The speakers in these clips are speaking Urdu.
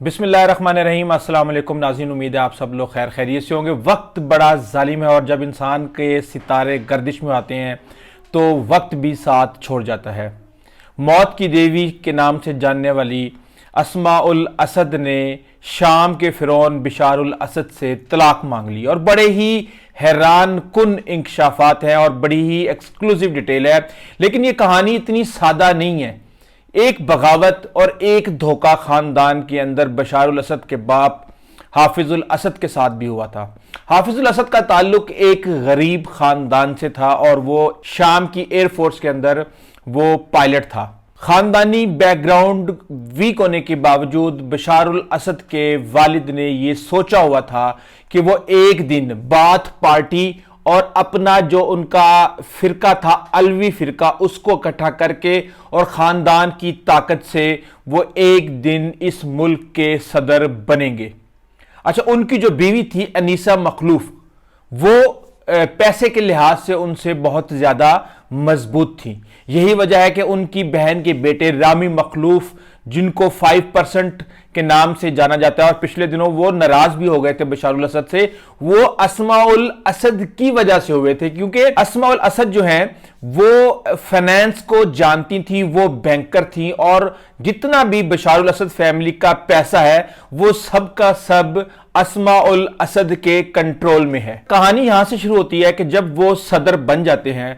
بسم اللہ الرحمن الرحیم۔ السلام علیکم ناظرین، امید ہے آپ سب لوگ خیر خیریت سے ہوں گے۔ وقت بڑا ظالم ہے اور جب انسان کے ستارے گردش میں آتے ہیں تو وقت بھی ساتھ چھوڑ جاتا ہے۔ موت کی دیوی کے نام سے جاننے والی اسماء الاسد نے شام کے فرعون بشار الاسد سے طلاق مانگ لی، اور بڑے ہی حیران کن انکشافات ہیں اور بڑی ہی ایکسکلوسیو ڈیٹیل ہے۔ لیکن یہ کہانی اتنی سادہ نہیں ہے۔ ایک بغاوت اور ایک دھوکہ خاندان کے اندر بشار الاسد کے باپ حافظ الاسد کے ساتھ بھی ہوا تھا۔ حافظ الاسد کا تعلق ایک غریب خاندان سے تھا اور وہ شام کی ایئر فورس کے اندر وہ پائلٹ تھا۔ خاندانی بیک گراؤنڈ ویک ہونے کے باوجود بشار الاسد کے والد نے یہ سوچا ہوا تھا کہ وہ ایک دن باتھ پارٹی اور اپنا جو ان کا فرقہ تھا، علوی فرقہ، اس کو اکٹھا کر کے اور خاندان کی طاقت سے وہ ایک دن اس ملک کے صدر بنیں گے۔ اچھا، ان کی جو بیوی تھی انیسہ مخلوف، وہ پیسے کے لحاظ سے ان سے بہت زیادہ مضبوط تھی۔ یہی وجہ ہے کہ ان کی بہن کے بیٹے رامی مخلوف، جن کو 5% کے نام سے جانا جاتا ہے، اور پچھلے دنوں وہ ناراض بھی ہو گئے تھے بشار الاسد سے، وہ اسماء الاسد کی وجہ سے ہوئے تھے، کیونکہ اسماء الاسد جو ہیں وہ فائنانس کو جانتی تھی، وہ بینکر تھیں، اور جتنا بھی بشار الاسد فیملی کا پیسہ ہے وہ سب کا سب اسماء الاسد کے کنٹرول میں ہے۔ کہانی یہاں سے شروع ہوتی ہے کہ جب وہ صدر بن جاتے ہیں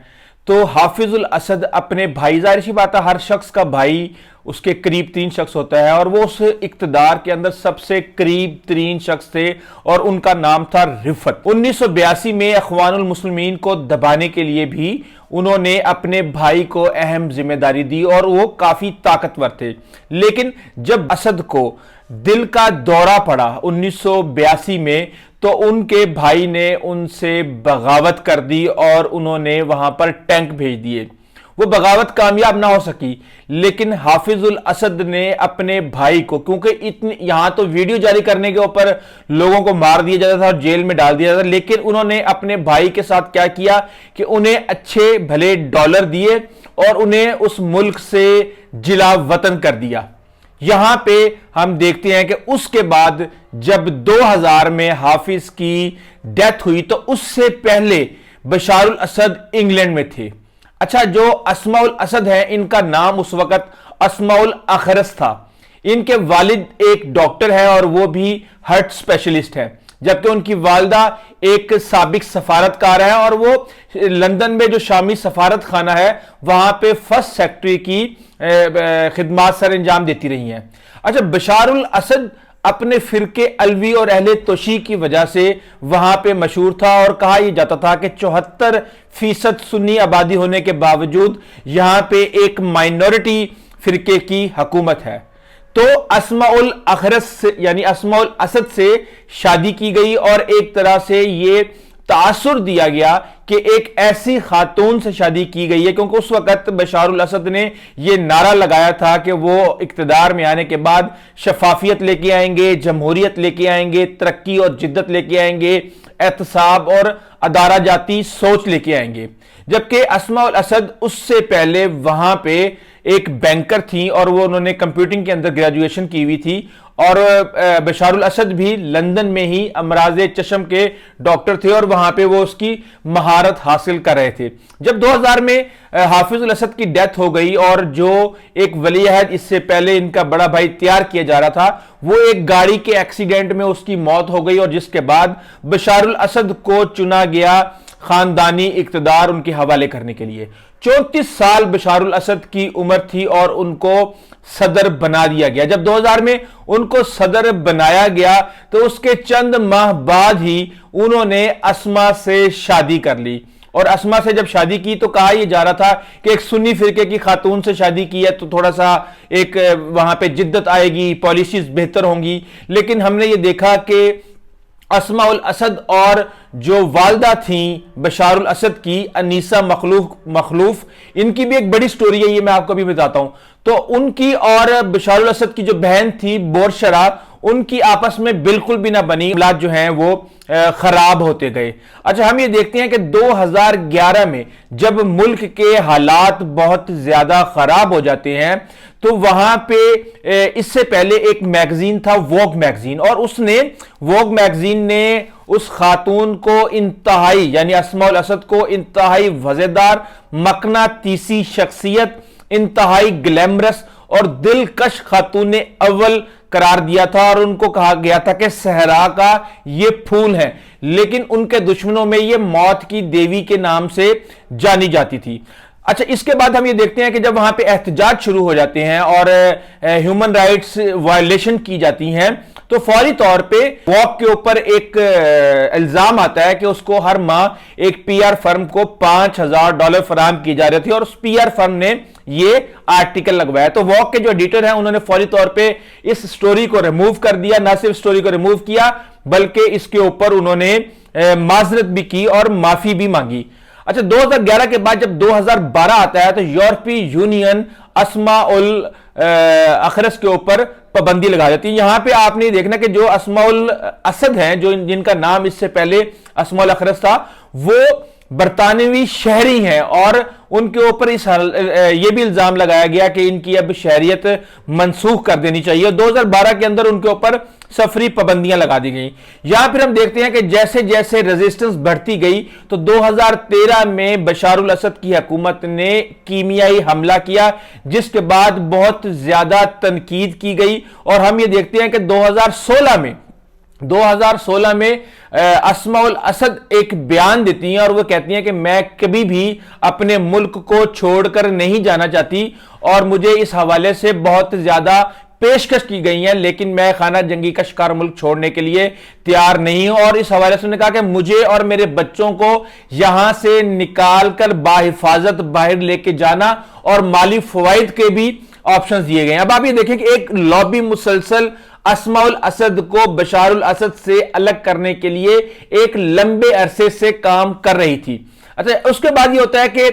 تو حافظ الاسد اپنے بھائی، ظاہر سی بات ہے ہر شخص کا بھائی اس کے قریب ترین شخص ہوتا ہے، اور وہ اس اقتدار کے اندر سب سے قریب ترین شخص تھے، اور ان کا نام تھا رفعت۔ 1982 میں اخوان المسلمین کو دبانے کے لیے بھی انہوں نے اپنے بھائی کو اہم ذمہ داری دی، اور وہ کافی طاقتور تھے۔ لیکن جب اسد کو دل کا دورہ پڑا 1982 میں، تو ان کے بھائی نے ان سے بغاوت کر دی اور انہوں نے وہاں پر ٹینک بھیج دیے۔ وہ بغاوت کامیاب نہ ہو سکی، لیکن حافظ الاسد نے اپنے بھائی کو، کیونکہ یہاں تو ویڈیو جاری کرنے کے اوپر لوگوں کو مار دیا جاتا تھا اور جیل میں ڈال دیا جاتا تھا، لیکن انہوں نے اپنے بھائی کے ساتھ کیا کیا کہ انہیں اچھے بھلے ڈالر دیے اور انہیں اس ملک سے جلا وطن کر دیا۔ یہاں پہ ہم دیکھتے ہیں کہ اس کے بعد جب 2000 میں حافظ کی ڈیتھ ہوئی تو اس سے پہلے بشار الاسد انگلینڈ میں تھے۔ اچھا، جو اسماء الاسد ہیں ان کا نام اس وقت اسماء الاخرس تھا۔ ان کے والد ایک ڈاکٹر ہیں اور وہ بھی ہارٹ اسپیشلسٹ ہیں، جبکہ ان کی والدہ ایک سابق سفارتکار ہے، اور وہ لندن میں جو شامی سفارت خانہ ہے وہاں پہ فرسٹ سیکرٹری کی خدمات سر انجام دیتی رہی ہیں۔ اچھا، بشار الاسد اپنے فرقے علوی اور اہل توشیع کی وجہ سے وہاں پہ مشہور تھا، اور کہا یہ جاتا تھا کہ 74% سنی آبادی ہونے کے باوجود یہاں پہ ایک مائنورٹی فرقے کی حکومت ہے۔ تو اسماء الاخرس یعنی اسماء الاسد سے شادی کی گئی، اور ایک طرح سے یہ تاثر دیا گیا کہ ایک ایسی خاتون سے شادی کی گئی ہے، کیونکہ اس وقت بشار الاسد نے یہ نعرہ لگایا تھا کہ وہ اقتدار میں آنے کے بعد شفافیت لے کے آئیں گے، جمہوریت لے کے آئیں گے، ترقی اور جدت لے کے آئیں گے، احتساب اور ادارہ جاتی سوچ لے کے آئیں گے۔ جبکہ اسماء الاسد اس سے پہلے وہاں پہ ایک بینکر تھیں، اور وہ انہوں نے کمپیوٹنگ کے اندر گریجویشن کی ہوئی تھی، اور بشار الاسد بھی لندن میں ہی امراض چشم کے ڈاکٹر تھے، اور وہاں پہ وہ اس کی مہارت حاصل کر رہے تھے۔ جب 2000 میں حافظ الاسد کی ڈیتھ ہو گئی، اور جو ایک ولی عہد اس سے پہلے ان کا بڑا بھائی تیار کیا جا رہا تھا، وہ ایک گاڑی کے ایکسیڈنٹ میں اس کی موت ہو گئی، اور جس کے بعد بشار الاسد کو چنا گیا خاندانی اقتدار ان کے حوالے کرنے کے لیے۔ 34 سال بشار الاسد کی عمر تھی اور ان کو صدر بنا دیا گیا۔ جب 2000 میں ان کو صدر بنایا گیا تو اس کے چند ماہ بعد ہی انہوں نے اسماء سے شادی کر لی، اور اسماء سے جب شادی کی تو کہا یہ جا رہا تھا کہ ایک سنی فرقے کی خاتون سے شادی کی ہے تو تھوڑا سا ایک وہاں پہ جدت آئے گی، پالیسیز بہتر ہوں گی، لیکن ہم نے یہ دیکھا کہ اسماء الاسد اور جو والدہ تھیں بشار الاسد کی انیسہ مخلوف، ان کی بھی ایک بڑی سٹوری ہے، یہ میں آپ کو بھی بتاتا ہوں۔ تو ان کی اور بشار الاسد کی جو بہن تھی بورشرا، ان کی آپس میں بالکل بھی نہ بنی، معاملات جو ہیں وہ خراب ہوتے گئے۔ اچھا ہم یہ دیکھتے ہیں کہ 2011 میں جب ملک کے حالات بہت زیادہ خراب ہو جاتے ہیں تو وہاں پہ اس سے پہلے ایک میگزین تھا ووگ میگزین، اور ووگ میگزین نے اس خاتون کو انتہائی، یعنی اسماء الاسد کو انتہائی وزیدار، مقناطیسی شخصیت، انتہائی گلیمرس اور دلکش خاتون اول قرار دیا تھا، اور ان کو کہا گیا تھا کہ صحرا کا یہ پھول ہے، لیکن ان کے دشمنوں میں یہ موت کی دیوی کے نام سے جانی جاتی تھی۔ اچھا اس کے بعد ہم یہ دیکھتے ہیں کہ جب وہاں پہ احتجاج شروع ہو جاتے ہیں اور ہیومن رائٹس وائلیشن کی جاتی ہیں تو فوری طور پہ ووگ کے اوپر ایک الزام آتا ہے کہ اس کو ہر ماہ ایک پی آر فرم کو $5000 فراہم کی جا رہی تھی، اور اس پی آر فرم نے یہ آرٹیکل لگوایا۔ تو ووگ کے جو ایڈیٹر ہیں انہوں نے فوری طور پہ اس سٹوری کو ریموو کر دیا، نہ صرف سٹوری کو ریموو کیا بلکہ اس کے اوپر انہوں نے معذرت بھی کی اور معافی بھی مانگی۔ اچھا 2011 کے بعد جب 2012 آتا ہے تو یورپی یونین اسماء الاخرس کے اوپر پابندی لگا دیتی ہے۔ یہاں پہ آپ نے دیکھنا کہ جو اسماء الاسد ہیں، جن کا نام اس سے پہلے اسماء الاخرس تھا، وہ برطانوی شہری ہیں، اور ان کے اوپر یہ بھی الزام لگایا گیا کہ ان کی اب شہریت منسوخ کر دینی چاہیے۔ 2012 کے اندر ان کے اوپر سفری پابندیاں لگا دی گئیں۔ یہاں پھر ہم دیکھتے ہیں کہ جیسے جیسے ریزسٹنس بڑھتی گئی تو 2013 میں بشار الاسد کی حکومت نے کیمیائی حملہ کیا، جس کے بعد بہت زیادہ تنقید کی گئی، اور ہم یہ دیکھتے ہیں کہ 2016 میں اسماء الاسد ایک بیان دیتی ہیں اور وہ کہتی ہیں کہ میں کبھی بھی اپنے ملک کو چھوڑ کر نہیں جانا چاہتی، اور مجھے اس حوالے سے بہت زیادہ پیشکش کی گئی ہیں، لیکن میں خانہ جنگی کا شکار ملک چھوڑنے کے لیے تیار نہیں ہوں، اور اس حوالے سے انہوں نے کہا کہ مجھے اور میرے بچوں کو یہاں سے نکال کر باحفاظت باہر لے کے جانا اور مالی فوائد کے بھی آپشنز دیے گئے ہیں۔ اب آپ یہ دیکھیں کہ ایک لابی مسلسل اسماء الاسد کو بشار الاسد سے الگ کرنے کے لیے ایک لمبے عرصے سے کام کر رہی تھی۔ اچھا اس کے بعد یہ ہوتا ہے کہ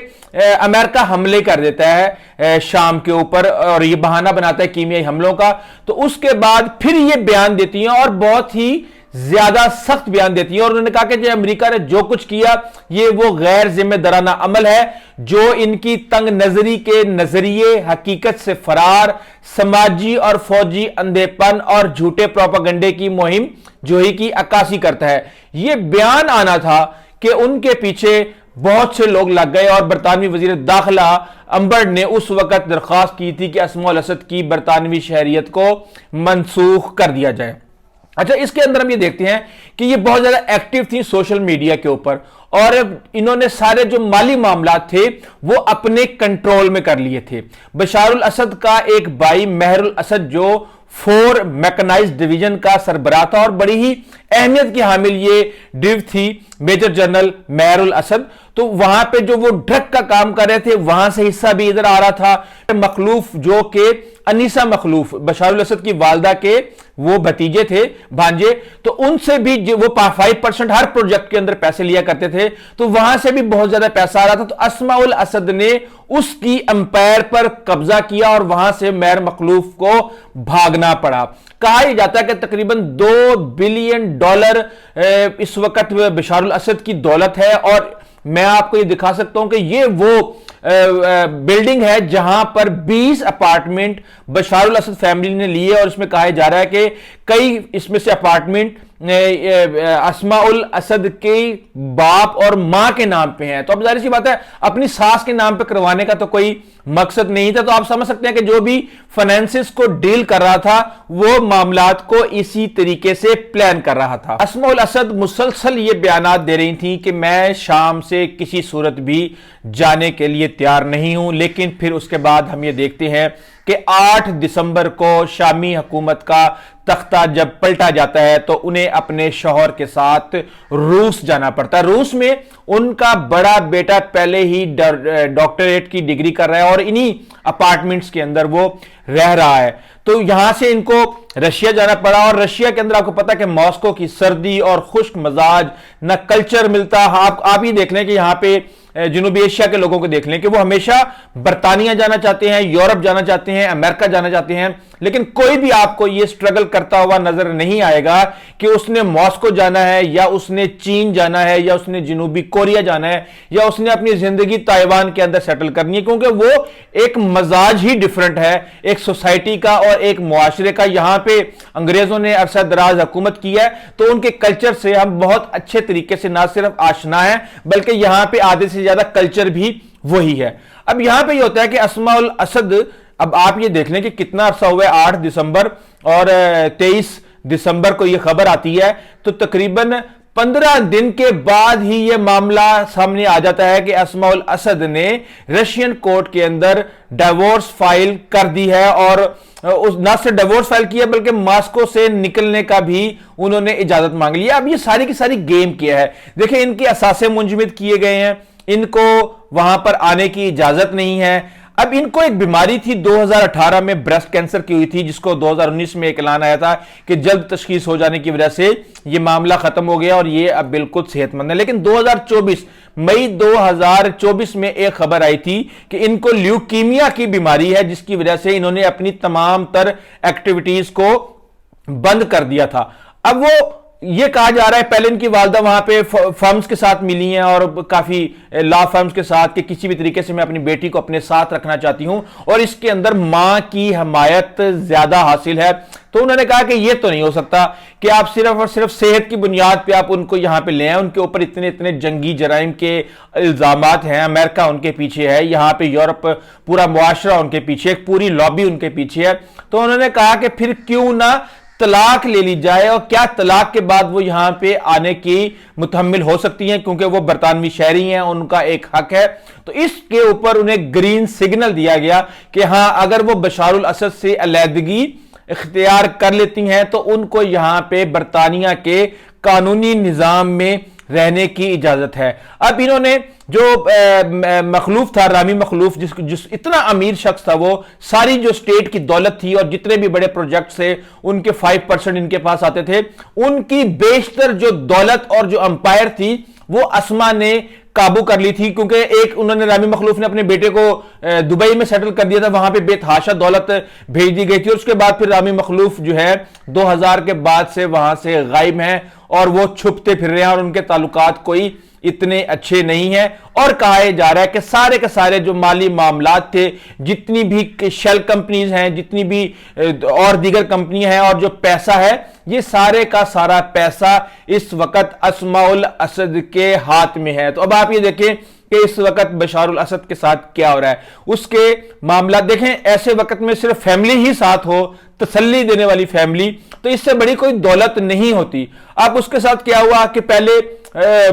امریکہ حملے کر دیتا ہے شام کے اوپر، اور یہ بہانہ بناتا ہے کیمیائی حملوں کا، تو اس کے بعد پھر یہ بیان دیتی ہیں اور بہت ہی زیادہ سخت بیان دیتی ہیں، اور انہوں نے کہا کہ جو امریکہ نے جو کچھ کیا یہ وہ غیر ذمہ دارانہ عمل ہے، جو ان کی تنگ نظری کے نظریے، حقیقت سے فرار، سماجی اور فوجی اندھے پن اور جھوٹے پروپیگنڈے کی مہم جوئی کی عکاسی کرتا ہے۔ یہ بیان آنا تھا کہ ان کے پیچھے بہت سے لوگ لگ گئے، اور برطانوی وزیر داخلہ امبرڈ نے اس وقت درخواست کی تھی کہ اسماء الاسد کی برطانوی شہریت کو منسوخ کر دیا جائے۔ اچھا اس کے اندر ہم یہ دیکھتے ہیں کہ یہ بہت زیادہ ایکٹیو تھی سوشل میڈیا کے اوپر، اور انہوں نے سارے جو مالی معاملات تھے وہ اپنے کنٹرول میں کر لیے تھے۔ بشار الاسد کا ایک بھائی مہر الاسد جو 4 میکنائزڈ ڈویژن کا سربراہ تھا، اور بڑی ہی اہمیت کی حامل یہ ڈیو تھی میجر جنرل مہر الاسد، تو وہاں پہ جو وہ ڈرگ کا کام کر رہے تھے وہاں سے حصہ بھی ادھر آ رہا تھا۔ مخلوف جو کہ انیسہ مخلوف بشار الاسد کی والدہ کے وہ بھتیجے تھے، بھانجے، تو ان سے بھی وہ 5% ہر پروجیکٹ کے اندر پیسے لیا کرتے تھے، تو وہاں سے بھی بہت زیادہ پیسہ آ رہا تھا۔ تو اسماء الاسد نے اس کی امپائر پر قبضہ کیا اور وہاں سے مہر مخلوف کو بھاگنا پڑا۔ کہا یہ جاتا ہے کہ تقریباً $2 بلین اس وقت بشار الاسد کی دولت ہے، اور میں آپ کو یہ دکھا سکتا ہوں کہ یہ وہ بلڈنگ ہے جہاں پر 20 اپارٹمنٹ بشار الاسد فیملی نے لیے، اور اس میں کہا جا رہا ہے کہ کئی اس میں سے اپارٹمنٹ اسماء الاسد کے باپ اور ماں کے نام پہ ہیں۔ تو اب ظاہر سی بات ہے اپنی ساس کے نام پہ کروانے کا تو کوئی مقصد نہیں تھا، تو آپ سمجھ سکتے ہیں کہ جو بھی فائنینسز کو ڈیل کر رہا تھا وہ معاملات کو اسی طریقے سے پلان کر رہا تھا۔ اسماء الاسد مسلسل یہ بیانات دے رہی تھیں کہ میں شام سے کسی صورت بھی جانے کے لیے تیار نہیں ہوں، لیکن پھر اس کے بعد ہم یہ دیکھتے ہیں کہ 8 دسمبر کو شامی حکومت کا تختہ جب پلٹا جاتا ہے تو انہیں اپنے شوہر کے ساتھ روس جانا پڑتا ہے۔ روس میں ان کا بڑا بیٹا پہلے ہی ڈاکٹریٹ کی ڈگری کر رہا ہے اور انہی اپارٹمنٹس کے اندر وہ رہ رہا ہے، تو یہاں سے ان کو رشیا جانا پڑا، اور رشیا کے اندر آپ کو پتا کہ ماسکو کی سردی اور خشک مزاج، نہ کلچر ملتا۔ آپ یہ دیکھ لیں کہ یہاں پہ جنوبی ایشیا کے لوگوں کو دیکھ لیں کہ وہ ہمیشہ برطانیہ جانا چاہتے ہیں، یورپ جانا چاہتے ہیں، امریکہ جانا چاہتے ہیں، لیکن کوئی بھی آپ کو یہ سٹرگل کرتا ہوا نظر نہیں آئے گا کہ اس نے ماسکو جانا ہے یا اس نے چین جانا ہے یا اس نے جنوبی کوریا جانا ہے یا اس نے اپنی زندگی تائیوان کے اندر سیٹل کرنی ہے، کیونکہ وہ ایک مزاج ہی ڈیفرنٹ ہے ایک سوسائٹی کا اور ایک معاشرے کا۔ یہاں پہ انگریزوں نے عرصہ دراز حکومت کی ہے تو ان کے کلچر سے ہم بہت اچھے طریقے سے نہ صرف آشنا ہیں بلکہ یہاں پہ آدھے سے زیادہ کلچر بھی وہی ہے۔ اب یہاں پہ یہ ہوتا ہے کہ اسماء الاسد، اب آپ یہ دیکھ لیں کہ کتنا عرصہ ہوا ہے، 8 دسمبر اور 23 دسمبر کو یہ خبر آتی ہے تو تقریباً 15 دن کے بعد ہی یہ معاملہ سامنے آ جاتا ہے کہ اسماء الاسد نے رشین کورٹ کے اندر ڈیورس فائل کر دی ہے، اور نہ صرف ڈیورس فائل کیا بلکہ ماسکو سے نکلنے کا بھی انہوں نے اجازت مانگ لی ہے۔ اب یہ ساری کی ساری گیم کیا ہے، دیکھیں ان کے اثاثے منجمد کیے گئے ہیں، ان کو وہاں پر آنے کی اجازت نہیں ہے۔ اب ان کو ایک بیماری تھی 2018 میں بریسٹ کینسر کی ہوئی تھی، جس کو 2019 میں ایک اعلان آیا تھا کہ جلد تشخیص ہو جانے کی وجہ سے یہ معاملہ ختم ہو گیا اور یہ اب بالکل صحت مند ہے۔ لیکن 2024 مئی 2024 میں ایک خبر آئی تھی کہ ان کو لیوکیمیا کی بیماری ہے، جس کی وجہ سے انہوں نے اپنی تمام تر ایکٹیویٹیز کو بند کر دیا تھا۔ اب وہ یہ کہا جا رہا ہے، پہلے ان کی والدہ وہاں پہ فرمز کے ساتھ ملی ہیں اور کافی لا فرمز کے ساتھ کہ کسی بھی طریقے سے میں اپنی بیٹی کو اپنے ساتھ رکھنا چاہتی ہوں اور اس کے اندر ماں کی حمایت زیادہ حاصل ہے۔ تو انہوں نے کہا کہ یہ تو نہیں ہو سکتا کہ آپ صرف اور صرف صحت کی بنیاد پہ آپ ان کو یہاں پہ لے آئیں، ان کے اوپر اتنے جنگی جرائم کے الزامات ہیں، امریکہ ان کے پیچھے ہے، یہاں پہ یورپ پورا معاشرہ ان کے پیچھے، ایک پوری لابی ان کے پیچھے ہے۔ تو انہوں نے کہا کہ پھر کیوں نہ طلاق لے لی جائے، اور کیا طلاق کے بعد وہ یہاں پہ آنے کی متحمل ہو سکتی ہیں کیونکہ وہ برطانوی شہری ہیں، ان کا ایک حق ہے۔ تو اس کے اوپر انہیں گرین سگنل دیا گیا کہ ہاں اگر وہ بشار الاسد سے علیحدگی اختیار کر لیتی ہیں تو ان کو یہاں پہ برطانیہ کے قانونی نظام میں رہنے کی اجازت ہے۔ اب انہوں نے جو مخلوف تھا، رامی مخلوف، جس اتنا امیر شخص تھا، وہ ساری جو اسٹیٹ کی دولت تھی اور جتنے بھی بڑے پروجیکٹس تھے ان کے 5% ان کے پاس آتے تھے، ان کی بیشتر جو دولت اور جو امپائر تھی وہ اسما نے قابو کر لی تھی، کیونکہ ایک انہوں نے رامی مخلوف نے اپنے بیٹے کو دبئی میں سیٹل کر دیا تھا، وہاں پہ بے تحاشا دولت بھیج دی گئی تھی، اور اس کے بعد پھر رامی مخلوف جو ہے 2000 کے بعد سے وہاں سے غائب ہیں اور وہ چھپتے پھر رہے ہیں اور ان کے تعلقات کوئی اتنے اچھے نہیں ہیں۔ اور کہا جا رہا ہے کہ سارے کے سارے جو مالی معاملات تھے، جتنی بھی شیل کمپنیز ہیں، جتنی بھی اور دیگر کمپنیاں ہیں اور جو پیسہ ہے، یہ سارے کا سارا پیسہ اس وقت اسماء الاسد کے ہاتھ میں ہے۔ تو اب آپ یہ دیکھیں کہ اس وقت بشار الاسد کے ساتھ کیا ہو رہا ہے، اس کے معاملات دیکھیں۔ ایسے وقت میں صرف فیملی ہی ساتھ ہو، تسلی دینے والی فیملی، تو اس سے بڑی کوئی دولت نہیں ہوتی۔ اب اس کے ساتھ کیا ہوا کہ پہلے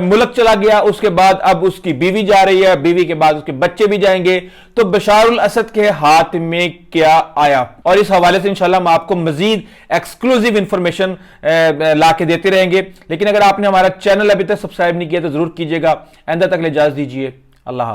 ملک چلا گیا، اس کے بعد اب اس کی بیوی جا رہی ہے، بیوی کے بعد اس کے بچے بھی جائیں گے، تو بشار الاسد کے ہاتھ میں کیا آیا؟ اور اس حوالے سے انشاءاللہ ہم آپ کو مزید ایکسکلوزیو انفارمیشن لا کے دیتے رہیں گے۔ لیکن اگر آپ نے ہمارا چینل ابھی تک سبسکرائب نہیں کیا تو ضرور کیجئے گا۔ آئندہ تک اجازت دیجیے، اللہ حافظ۔